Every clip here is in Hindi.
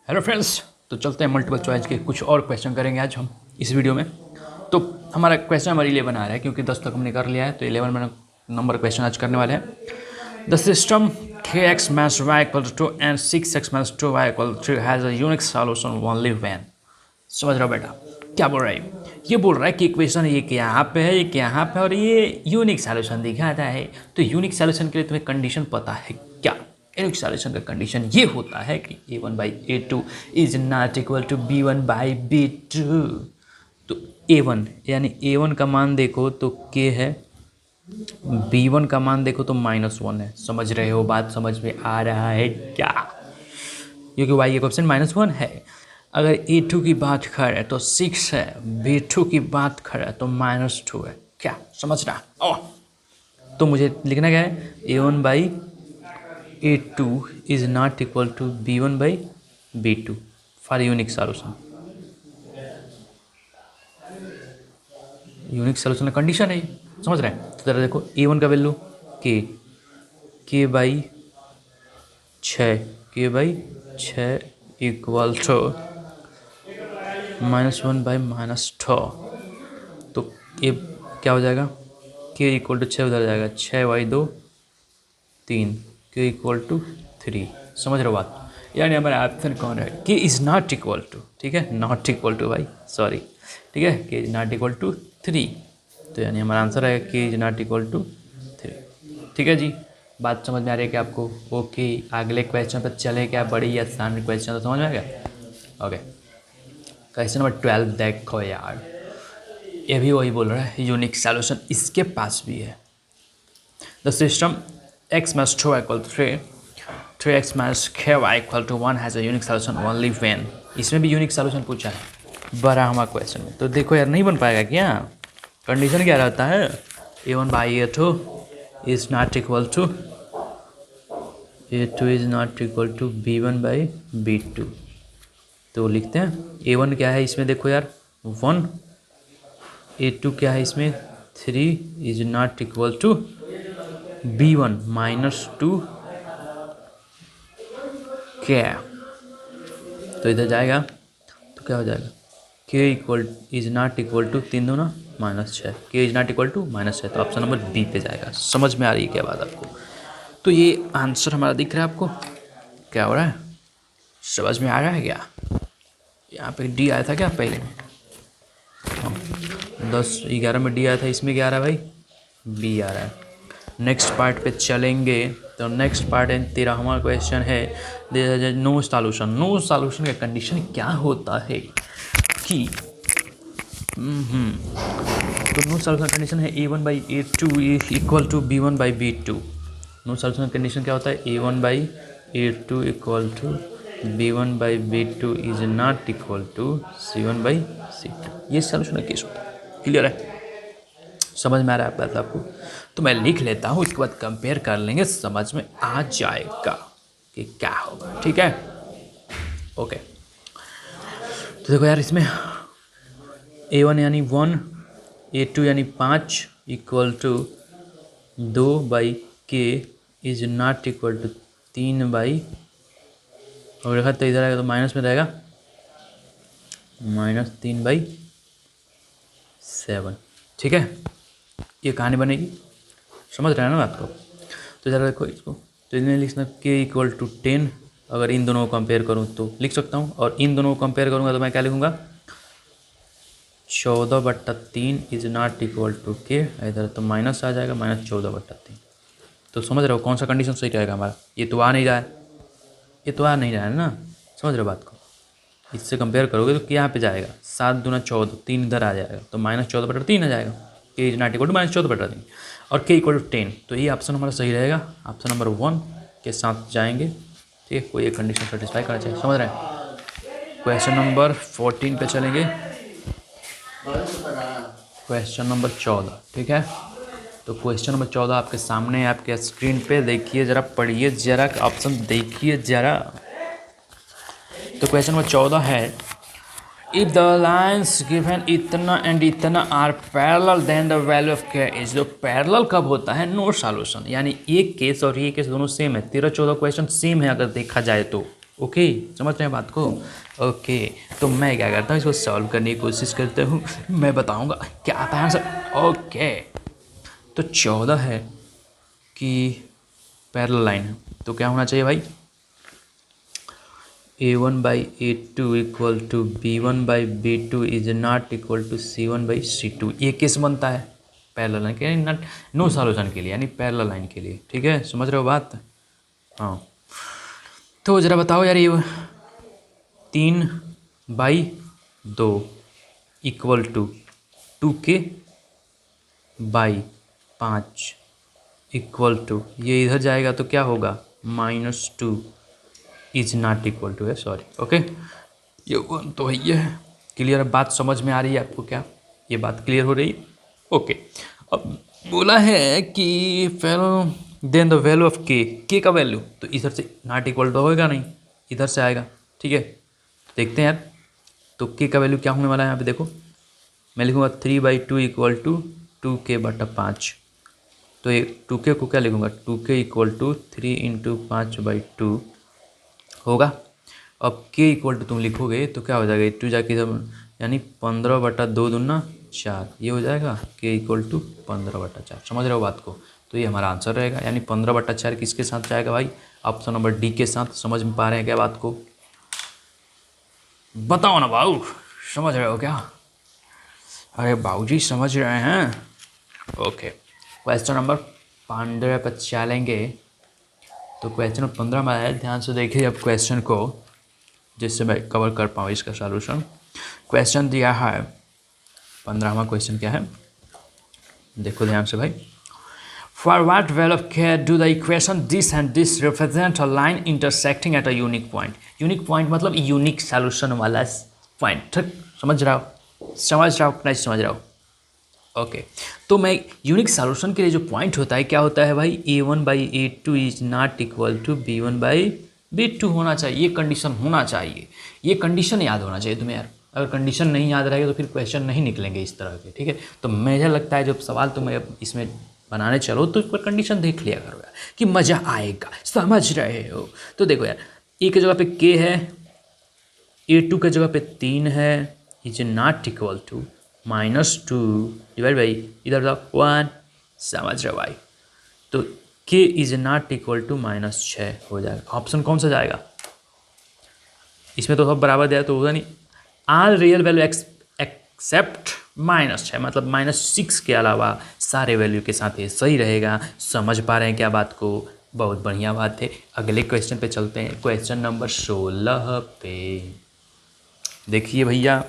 हेलो फ्रेंड्स, तो चलते हैं मल्टीपल चॉइस के कुछ और क्वेश्चन करेंगे आज हम इस वीडियो में। तो हमारा क्वेश्चन नंबर 11 आ रहा है क्योंकि 10 तक हमने कर लिया है, तो 11 में नंबर क्वेश्चन आज करने वाले हैं। The system 3x minus y equal to 2 and 6x minus 2y equal to 3 has a unique solution only when. समझ रहे हो बेटा क्या बोल रहा है? ये बोल रहा है कि इक्वेशन ये कि यहाँ पे है, ये कि यहाँ पे, और ये यूनिक सॉल्यूशन दिखाता है। तो यूनिक सॉल्यूशन के लिए तुम्हें कंडीशन पता है क्या? यूनिक सॉल्यूशन का कंडीशन ये होता है कि a1/a2 is not equal to b1/b2। तो a1 यानी a1 का मान देखो तो k है, b1 का मान देखो तो -1 है। समझ रहे हो? बात समझ में आ रहा है क्या? क्योंकि y का कोएफिशिएंट -1 है। अगर a2 की बात करें तो 6 है, b2 की बात करें तो -2 है। क्या समझ रहा? ओ तो मुझे लिखना क्या है? a1/a2 is not equal to b1/b2 for unique solution। Unique solution का कंडीशन है, समझ रहे हैं? तो जरा देखो a1 का वैल्यू k/6 इक्वल टू -1/-2। तो ये क्या हो जाएगा? k इक्वल टू 6 उधर जाएगा, 6/2 3, k इक्वल टू 3। समझ रहे हो बात? यानी हमारा ऑप्शन कौन है? k is not equal to, ठीक है, नॉट इक्वल टू भाई, सॉरी, ठीक है, k is not equal to 3। तो यानी हमारा आंसर है k is not equal to 3। ठीक है जी, बात समझ में आ रही है क्या आपको? ओके, अगले क्वेश्चन पर चले क्या? बड़ी आसान क्वेश्चन तो समझ में आ गया। ओके, क्वेश्चन नंबर 12 देखो यार, ये भी वही बोल रहा है, यूनिक सॉल्यूशन इसके पास भी है। The system x minus 2 equal to 3, 3x minus ky equal to 1 has a unique solution only when। इसमें भी यूनिक सॉल्यूशन पूछा है बड़ा हमारा क्वेश्चन में। तो देखो यार, नहीं बन पाएगा क्या? कंडीशन क्या रहता है? a1/a2 is not equal to a2 is not equal to b1/b2। तो लिखते हैं a1 क्या है इसमें, देखो यार 1, a2 क्या है इसमें 3 is not equal to b1 -2 k। तो इधर जाएगा तो क्या हो जाएगा? k is not equal to 3 दूना -6, k is not equal to -6। तो ऑप्शन नंबर बी पे जाएगा। समझ में आ रही है क्या बात आपको? तो ये आंसर हमारा दिख रहा है आपको? क्या हो रहा है? समझ में आ रहा है क्या? यहाँ पे डी आया था क्या पहले में? 10-11 में डी आया था, इसमें क्या आ रहा है भाई? बी आ रहा है। नेक्स्ट पार्ट पे चलेंगे। तो नेक्स्ट पार्ट है 13वां क्वेश्चन है नो सॉल्यूशन। नो सॉल्यूशन का कंडीशन क्या होता है कि तो नो सॉल्यूशन कंडीशन है a1/a2 equal to b1/b2। No solution condition क्या होता है? a1/a2 equal to b1/b2 is not equal to c1/c2। ये सॉल्यूशन का केस होता है। क्लियर है? समझ में आ रहा है बात आपको? तो मैं लिख लेता हूँ, इसके बाद कंपेयर कर लेंगे, समझ में आ जाएगा कि क्या होगा। ठीक है, ओके। तो देखो यार, इसमें a1 यानी 1, a2 यानी 5 equal to 2/k is not equal to 3/, और रखा तो इधर आएगा तो माइनस में रहेगा -3/7। ठीक है, ये कहानी बनेगी। समझ रहे हैं ना बात को? तो ज़रा देखो इसको, तो इन्हें लिखना k इक्वल टू 10। अगर इन दोनों को कंपेयर करूँ तो लिख सकता हूँ, और इन दोनों को कंपेयर करूँगा तो मैं क्या लिखूँगा? 14/3 is not equal to k। इधर तो माइनस आ जाएगा, -14/3। तो समझ रहे हो कौन सा कंडीशन सही रहेगा हमारा? ये तो आ नहीं रहा है, ये तो आ नहीं रहा है ना। समझ रहे हो बात को? इससे कंपेयर करोगे तो यहाँ पे जाएगा 7 दूना 14, 3 इधर आ जाएगा तो -14/3 आ जाएगा। k is not equal to -14/3 और k इक्वल टू 10। तो ये ऑप्शन हमारा सही रहेगा, ऑप्शन नंबर 1 के साथ जाएंगे। ठीक है, कोई एक कंडीशन सेटिस्फाई करना चाहिए। समझ रहे हैं? क्वेश्चन नंबर 14 पे चलेंगे। क्वेश्चन नंबर 14, ठीक है। तो क्वेश्चन नंबर 14 आपके सामने है, आपके स्क्रीन पे देखिए जरा, पढ़िए जरा, ऑप्शन देखिए जरा। तो क्वेश्चन नंबर 14 है, इफ द लाइन्स गिवन इतना एंड इतना are parallel then the value of k is. जो पैरेलल कब होता है? No solution. यानी एक केस और ये केस दोनों सेम है। 13-14 क्वेश्चन सेम है अगर देखा जाए तो। ओके, समझ रहे हैं बात को? ओके, तो मैं क्या करता हूँ, इसको सॉल्व करने की कोशिश करते हूँ, मैं बताऊँगा क्या आता है आंसर। ओके, तो 14 है कि पैरेलल लाइन है, तो क्या होना चाहिए भाई, A1/A2 equal to B1/B2 is not equal to C1/C2। ये केस बनता है पैरेलल लाइन के, यानी नॉट नो सॉल्यूशन के लिए, यानी पैरेलल लाइन के लिए। ठीक है, समझ रहे हो बात? हाँ, तो ज़रा बताओ यार, ये 3/2 equal to 2K/5 equal to, ये इधर जाएगा तो क्या होगा, -2 इज नॉट इक्वल टू है, सॉरी। ओके, ये वन तो है, ये है क्लियर। बात समझ में आ रही है आपको क्या, ये बात क्लियर हो रही है? ओके, अब बोला है कि देन द वैल्यू ऑफ के का वैल्यू, तो इधर से नॉट इक्वल तो होएगा नहीं, इधर से आएगा। ठीक है, देखते हैं यार, तो के का वैल्यू क्या होने वाला है यहाँ पे देखो, मैं लिखूँगा 3/2 इक्वल टू 2K/5। तो ये 2K को क्या लिखूँगा, 2K इक्वल टू 3 × 5/2 होगा। अब k इक्वल टू तुम लिखोगे तो क्या हो जाएगा, 2 जाके इधर, यानी 15/2 दूना 4, ये हो जाएगा k इक्वल टू 15/4। समझ रहे हो बात को? तो ये हमारा आंसर रहेगा, यानी 15/4 किसके साथ जाएगा भाई, ऑप्शन नंबर डी के साथ। समझ में पा रहे हैं क्या बात को? बताओ ना बाबू, समझ रहे हो क्या? अरे बाबूजी समझ रहे हैं? ओके, क्वेश्चन नंबर 15 पर चलेंगे। तो क्वेश्चन नंबर 15 में आया, ध्यान से देखिए अब क्वेश्चन को, जिससे मैं कवर कर पाऊँ इसका सॉल्यूशन। क्वेश्चन दिया है 15वां क्वेश्चन क्या है, देखो ध्यान से भाई। फॉर व्हाट वैल्यू ऑफ के do the equation this and this represent a line intersecting at a unique point. Unique point मतलब यूनिक सॉल्यूशन वाला पॉइंट। ठीक, समझ रहा हो नहीं समझ रहा हो? ओके, तो मैं यूनिक सॉल्यूशन के लिए जो पॉइंट होता है क्या होता है भाई, A1/A2 is not equal to B1/B2 होना चाहिए। ये कंडीशन होना चाहिए, ये कंडीशन याद होना चाहिए तुम्हें यार। अगर कंडीशन नहीं याद रहेगा तो फिर क्वेश्चन नहीं निकलेंगे इस तरह के। ठीक है, तो मुझे लगता है जब सवाल तुम्हें इसमें बनाने चलो तो इस पर कंडीशन देख लिया करो यार, कि मज़ा आएगा। समझ रहे हो? तो देखो यार, ए की जगह पे के है, A2 की जगह पे 3 है, is not equal to -2 divide by इधर था 1। समझ रहे भाई? तो k is not equal to -6 हो जाएगा। ऑप्शन कौन सा जाएगा? इसमें तो सब बराबर दिया तो होगा नहीं। आल रियल वैल्यू एक्सेप्ट -6, मतलब -6 के अलावा सारे वैल्यू के साथ ये सही रहेगा। समझ पा रहे हैं क्या बात को? बहुत बढ़िया बात है। अगले क्वेश्चन पे चलते हैं, क्वेश्चन नंबर 16 पे। देखिए भैया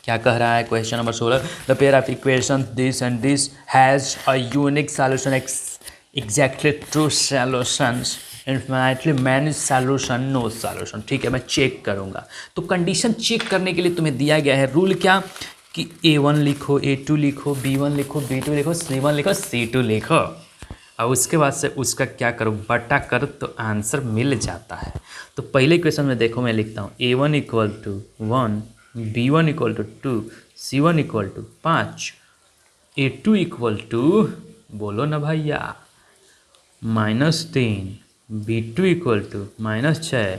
क्या कह रहा है question number 16। The pair of equation this and this has a unique solution exactly two solutions infinitely many solution no solution. ठीक है, मैं चेक करूँगा। तो कंडीशन चेक करने के लिए तुम्हें दिया गया है रूल क्या, कि A1 लिखो, A2 लिखो, B1 लिखो, B2 लिखो, C1 लिखो, C2 लिखो, और उसके बाद से उसका क्या करो, बटा करो तो आंसर मिल जाता है। तो पहले क्वेश्चन में देखो, मैं लिखता हूँ A1 equal to 1, B1 equal to 2, C1 equal to 5, A2 equal to, बोलो ना भैया, -3, B2 equal to -6,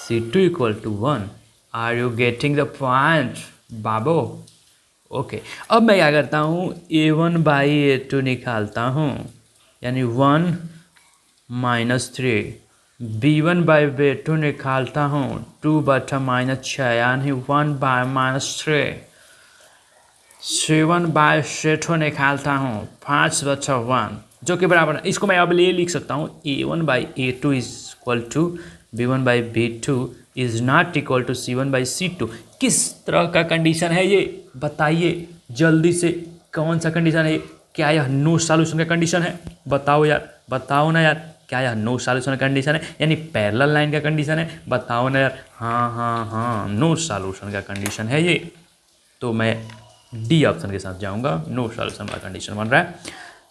C2 equal to 1। Are you getting the point बाबो? ओके, अब मैं क्या करता हूँ, A1/A2 निकालता हूँ, यानी 1 -3, B1/B2 निकालता हूँ 2/6 यानी 1/-3, C1/C2 निकालता हूँ 5/1 जो कि बराबर है। इसको मैं अब ले लिख सकता हूँ A1/A2 is equal to B1/B2 is not equal to C1/C2। किस तरह का कंडीशन है ये बताइए जल्दी से, कौन सा कंडीशन है ये? क्या यह नो सॉल्यूशन का कंडीशन है? बताओ यार, बताओ ना यार, क्या यह नो सॉल्यूशन का कंडीशन है, यानी पैरेलल लाइन का कंडीशन है? बताओ ना यार। हाँ, नो सॉल्यूशन का कंडीशन है ये। तो मैं डी ऑप्शन के साथ जाऊंगा, नो सॉल्यूशन का कंडीशन बन रहा है।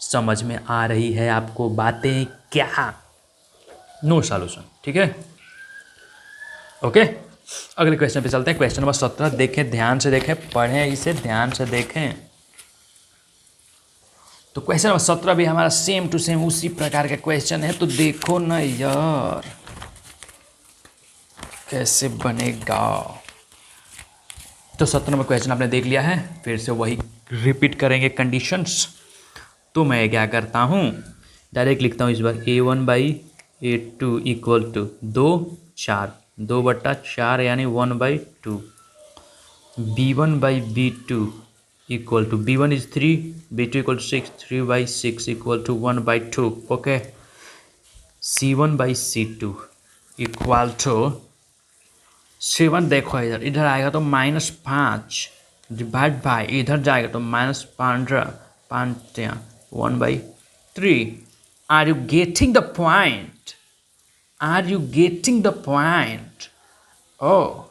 समझ में आ रही है आपको बातें क्या? नो सॉल्यूशन, ठीक है, ओके। अगले क्वेश्चन पे चलते हैं, क्वेश्चन नंबर 17। देखें, ध्यान से देखें, पढ़ें इसे, ध्यान से देखें। तो क्वेश्चन नंबर 17 भी हमारा सेम टू सेम उसी प्रकार का क्वेश्चन है। तो देखो ना यार, कैसे बनेगा। तो 17 नंबर क्वेश्चन आपने देख लिया है, फिर से वही रिपीट करेंगे कंडीशंस। तो मैं क्या करता हूँ, डायरेक्ट लिखता हूँ इस बार A1/A2 इक्वल टू 2/4 यानी 1/2। B1/B2 equal to B1 is 3, B2 equal to 6, 3/6 equal to 1/2। Okay. C1/C2 equal to 7, देखो इधर इधर आएगा तो -5 डिवाइड बाई इधर जाएगा तो -15, 5 1/3। Are you getting the point? Are you getting the point? ओह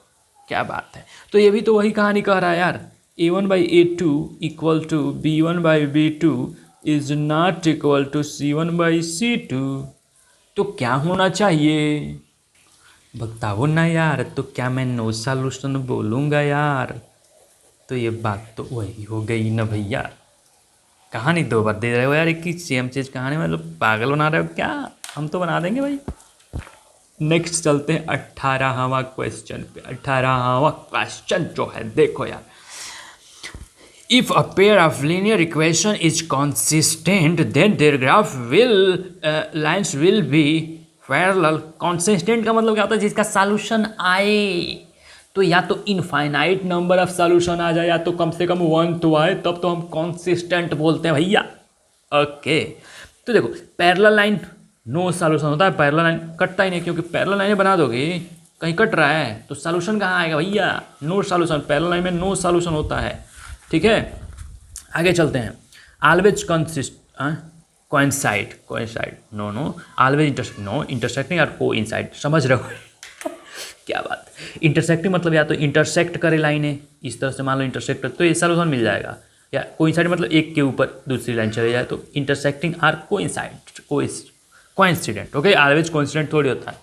क्या बात है। तो ये भी तो वही कहानी कह रहा है यार, A1/A2 equal to B1/B2 is not equal to C1/C2। तो क्या होना चाहिए बताओ ना यार। तो क्या मैं नो सॉल्यूशन बोलूँगा यार? तो ये बात तो वही हो गई ना भैया। कहानी 2 बार दे रहे हो यार, एक ही सेम चीज़ कहानी, मतलब पागल बना रहे हो क्या? हम तो बना देंगे भाई। नेक्स्ट चलते हैं 18वां क्वेश्चन पे। 18वां क्वेश्चन जो है देखो यार, if a pair of linear equation is consistent then their graph will lines will be parallel। consistent का मतलब क्या होता है? जिसका सॉल्यूशन आए, तो या तो इनफाइनाइट नंबर ऑफ सॉल्यूशन आ जाए या तो कम से कम 1 तो आए, तब तो हम कॉन्सिस्टेंट बोलते हैं भैया। ओके। तो देखो पैरेलल लाइन नो सॉल्यूशन होता है, पैरेलल लाइन कटता ही नहीं, क्योंकि पैरेलल लाइन बना दोगे कहीं कट रहा है तो सॉल्यूशन कहाँ आएगा भैया? No solution. पैरेलल लाइन में नो सॉल्यूशन होता है। ठीक है, आगे चलते हैं। Always coincide no always intersecting और कोइंसाइड, समझ रहे हो? क्या बात है। इंटरसेक्टिंग मतलब या तो इंटरसेक्ट करे लाइनें, इस तरह से मान लो इंटरसेक्ट, तो ये सॉल्यूशन मिल जाएगा। या कोइंसाइड मतलब एक के ऊपर दूसरी लाइन चले जाए, तो इंटरसेक्टिंग और coincide coincident. Okay, always coincident थोड़ी होता है।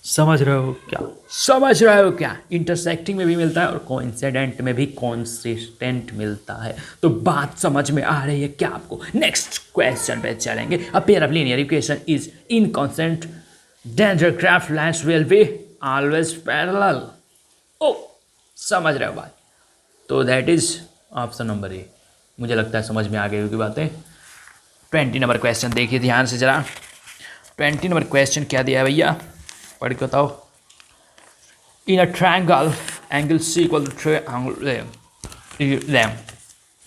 समझ रहे हो क्या? समझ रहे हो क्या? इंटरसेक्टिंग में भी मिलता है और कोइंसिडेंट में भी कंसिस्टेंट मिलता है। तो बात समझ में आ रही है क्या आपको? नेक्स्ट क्वेश्चन पे चलेंगे। A pair of linear equation is inconsistent then their graph lines will be always parallel. ओ समझ रहे हो बात? तो that is option number A. मुझे लगता है समझ में आ गई होगी बातें। 20 नंबर क्वेश्चन देखिए ध्यान से जरा। 20 नंबर क्वेश्चन क्या दिया है भैया, पढ़ के बताओ। In a triangle angle C equal to lam,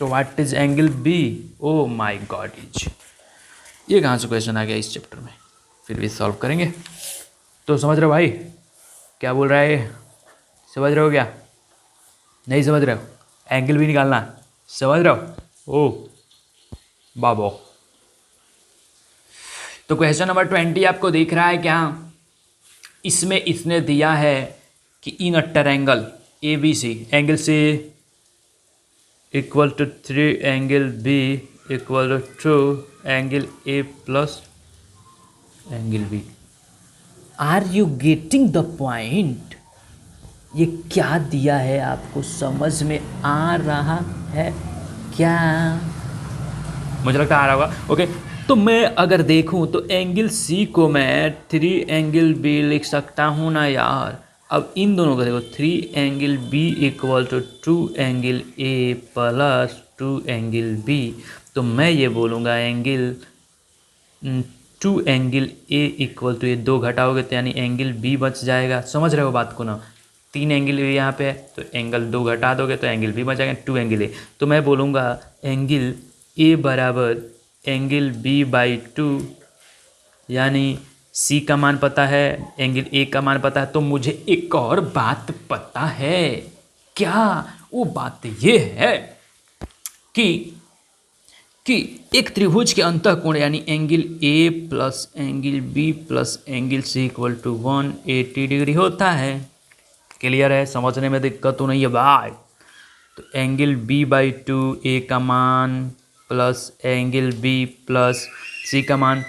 तो what is angle B? Oh my god is, ये कहाँ से क्वेश्चन आ गया इस चैप्टर में? फिर भी सॉल्व करेंगे। तो समझ रहे हो भाई क्या बोल रहा है? समझ रहे हो क्या? नहीं समझ रहे हो? एंगल भी निकालना समझ रहे हो? ओ बाबो। तो क्वेश्चन नंबर 20 आपको दिख रहा है क्या? इसमें इसने दिया है कि in a triangle ABC angle C equal to 3 angle B equal to angle A plus angle B। Are you getting the point? ये क्या दिया है आपको समझ में आ रहा है क्या? मुझे लगता है आ रहा होगा। ओके, तो मैं अगर देखूं तो एंगल C को मैं 3 एंगल B लिख सकता हूं ना यार। अब इन दोनों को देखो, 3 angle B equal to 2 angle A plus 2 angle B। तो मैं ये बोलूँगा angle 2 angle A equal to, ये 2 घटाओगे तो यानी एंगल B बच जाएगा। समझ रहे हो बात को ना? 3 एंगल यहाँ पे है तो एंगल 2 घटा दोगे तो एंगल B बच जाएगा 2 एंगल A। तो मैं बोलूँगा एंगल A बराबर एंगल B/2, यानी C का मान पता है, एंगल A का मान पता है। तो मुझे एक और बात पता है क्या? वो बात ये है कि एक त्रिभुज के अंतःकोण यानी angle A plus angle B plus angle C equal to 180 degree होता है। क्लियर है? समझने में दिक्कत तो नहीं है भाई? तो एंगल B/2 A का मान plus angle B plus C का मान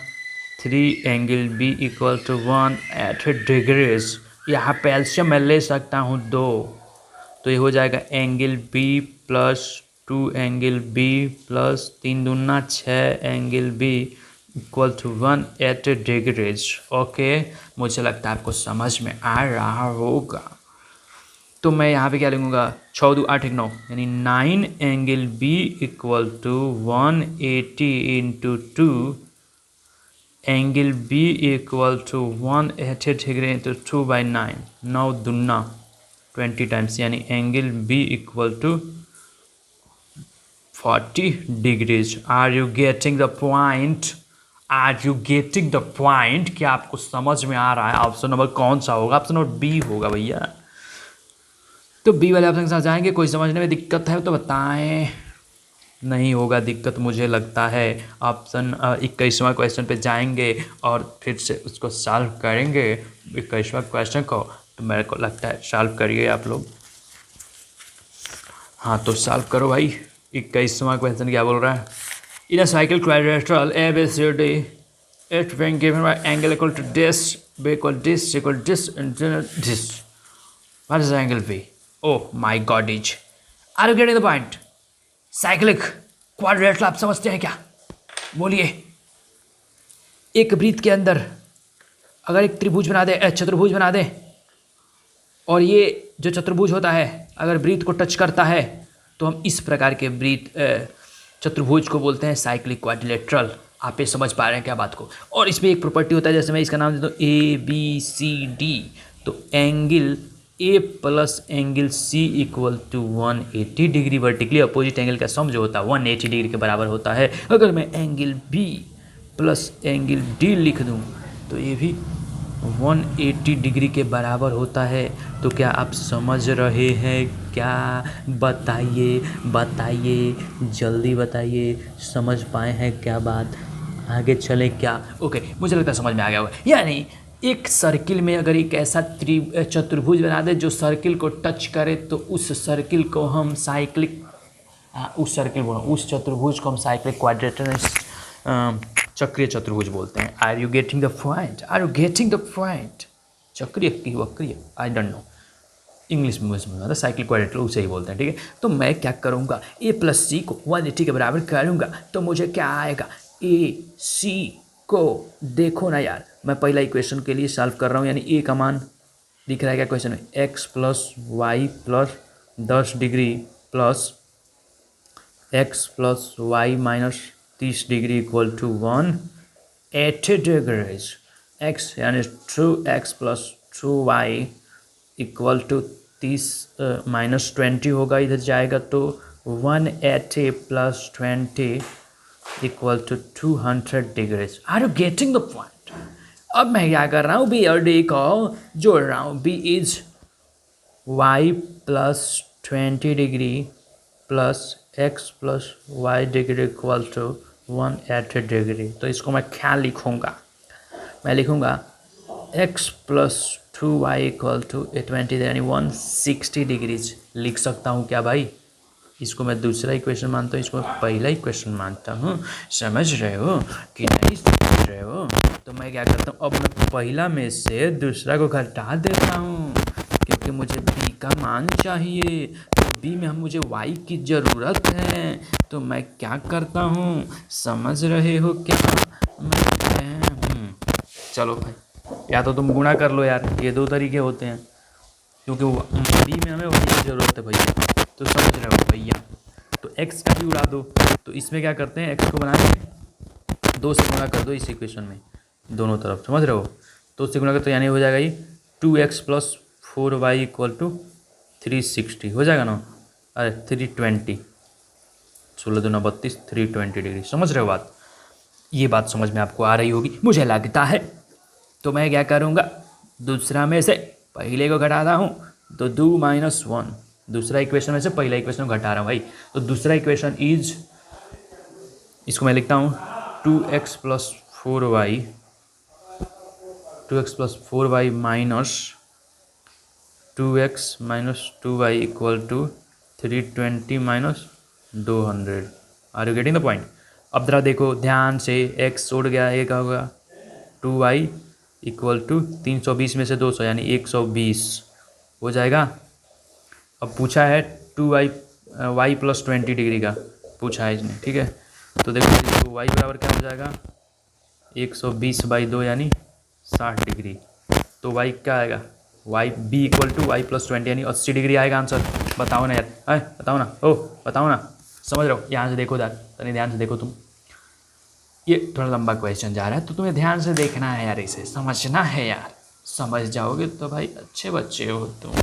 3 angle B equal to 180 degrees. यहाँ पे एलसीएम मैं ले सकता हूँ 2, तो ये हो जाएगा angle B plus 2 angle B plus 3 दूना 6 angle B equal to 180 degrees. Okay, मुझे लगता है आपको समझ में आ रहा होगा। तो मैं यहाँ पे क्या लिखूँगा, 6 2 8 1 9, यानी 9 angle B equal to 180 into 2, angle B equal to 180 degree into 2/9, 9 दूना 20 टाइम्स, यानी angle B equal to 40 degrees. Are you getting the point? Are you getting the point? क्या आपको समझ में आ रहा है? ऑप्शन नंबर कौन सा होगा? ऑप्शन नंबर बी होगा भैया। तो बी वाले ऑप्शन के साथ जाएंगे। कोई समझने में दिक्कत है तो बताएं। नहीं होगा दिक्कत मुझे लगता है। ऑप्शन 21वां क्वेश्चन पे जाएंगे और फिर से उसको सॉल्व करेंगे 21वां क्वेश्चन को। तो मेरे को लगता है सॉल्व करिए आप लोग। हाँ तो सॉल्व करो भाई। 21वां क्वेश्चन क्या बोल रहा है? In a cyclic quadrilateral ABCD it being given by angle equal to this, b equal this, c equal this, and this. What is the angle B? Oh my God! Are you getting the point? Cyclic quadrilateral आप समझते हैं क्या? बोलिए। एक वृत्त के अंदर अगर एक त्रिभुज बना दे, चतुर्भुज बना दे, और ये जो चतुर्भुज होता है अगर वृत्त को टच करता है तो हम इस प्रकार के वृत्त चतुर्भुज को बोलते हैं साइक्लिक क्वाड्रिलेटरल। आप ये समझ पा रहे हैं क्या बात को? और इसमें एक प्रॉपर्टी होता है, जैसे मैं इसका नाम देता हूँ ABCD, तो angle A plus angle C equal to 180 degree. Vertically opposite angle का सम जो होता है 180 डिग्री के बराबर होता है। अगर मैं angle B plus angle D लिख दूँ तो ये भी 180 डिग्री के बराबर होता है। तो क्या आप समझ रहे हैं क्या? बताइए बताइए, जल्दी बताइए। समझ पाए हैं क्या बात? आगे चले क्या? ओके, मुझे लगता है समझ में आ गया होगा। यानी एक सर्किल में अगर एक ऐसा चतुर्भुज बना दे जो सर्किल को टच करे तो उस सर्किल को हम साइक्लिक उस चतुर्भुज को हम साइक्लिक क्वाड्रिलेटरल चक्रीय चतुर्भुज बोलते हैं। Are you getting the point? Are you getting the point? चक्रीय की वक्रीय, आई डोंट नो, इंग्लिश में मुझे समझ आता है। साइक्लिक क्वाड्रिलेटरल उसे ही बोलते हैं, ठीक है। तो मैं क्या करूँगा, A प्लस C को 180 के बराबर करूँगा तो मुझे क्या आएगा? AC को देखो ना यार, मैं पहला इक्वेशन के लिए सॉल्व कर रहा हूँ, यानी A का मान दिख रहा है क्या क्वेश्चन में? x plus y plus 10 degree plus x plus y minus 30 degree equal to 180 degrees. x यानी 2x plus 2y equal to 30 minus 20 होगा, इधर जाएगा तो 180 plus 20 equal to 200 degrees. Are you getting the point? अब मैं क्या कर रहा हूँ, बी और डी को जोड़ रहा हूँ। B is y plus 20 degree plus x plus y degree equal to 180 degree. तो इसको मैं क्या लिखूँगा? मैं लिखूँगा x plus 2y equal to 20 यानी 160 डिग्रीज लिख सकता हूँ क्या भाई? इसको मैं दूसरा इक्वेशन मानता हूँ, इसको मैं पहला इक्वेशन मानता हूँ। समझ रहे हो कि नहीं समझ रहे हो? तो मैं क्या करता हूँ, अब मैं पहला में से दूसरा को घटा देता हूँ क्योंकि मुझे b का मान चाहिए। तो b में मुझे y की ज़रूरत है। तो मैं क्या करता हूँ, समझ रहे हो क्या? चलो भाई, या तो तुम गुणा कर लो यार, ये दो तरीके होते हैं, क्योंकि b में हमें y की ज़रूरत है भैया। तो समझ रहे हो भैया? तो x का भी उड़ा दो। तो इसमें क्या करते हैं, x को बनाएंगे 2 से गुणा कर दो इस इक्वेशन में दोनों तरफ। समझ रहे हो? 2 से गुणा कर तो यानी हो जाएगा ये 2x plus 4y equal to 360 हो जाएगा ना? अरे 320, 16 दूना 32, 320 डिग्री। समझ रहे हो बात? ये बात समझ में आपको आ रही होगी मुझे लगता है। तो मैं क्या करूँगा, दूसरा में से पहले को घटाता हूँ तो 2 माइनस 1, दूसरा इक्वेशन में से पहला इक्वेशन को घटा रहा हूँ भाई। तो दूसरा इक्वेशन इज, इसको मैं लिखता हूँ 2x plus 4y, 2x plus 4y minus 2x minus 2y equal to 320 minus 200। Are you getting the point? अब जरा देखो ध्यान से, x उड़ गया, ये क्या होगा 2y इक्वल टू 320 में से 200 यानी 120 हो जाएगा। अब पूछा है 2y प्लस 20 डिग्री का पूछा है इसने, ठीक है। तो देखो y बराबर क्या हो जाएगा, 120/2 यानी 60 डिग्री। तो वाई क्या आएगा, y B equal to y plus 20 यानी 80 डिग्री आएगा आंसर। बताओ ना यार, है बताओ ना, ओ बताओ ना, समझ रहे हो? यहाँ से देखो यार, तनी ध्यान से देखो तुम, ये थोड़ा लंबा क्वेश्चन जा रहा है तो तुम्हें ध्यान से देखना है यार, इसे समझना है यार। समझ जाओगे तो भाई अच्छे बच्चे हो तुम।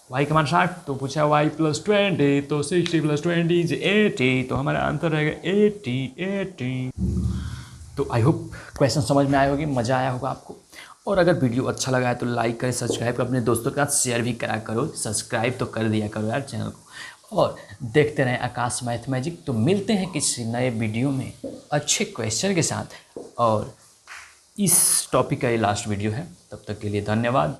वाई का मान 60, तो पूछा वाई प्लस 20, तो 60 प्लस 20 इज 80, तो हमारा आंसर रहेगा 80। तो आई होप क्वेश्चन समझ में आए होगी, मज़ा आया होगा आपको। और अगर वीडियो अच्छा लगा है तो लाइक करें, सब्सक्राइब करो, अपने दोस्तों के साथ शेयर भी करा करो, सब्सक्राइब तो कर दिया करो यार चैनल को। और देखते रहें आकाश मैथ मैजिक। तो मिलते हैं किसी नए वीडियो में अच्छे क्वेश्चन के साथ, और इस टॉपिक का ये लास्ट वीडियो है। तब तक के लिए धन्यवाद।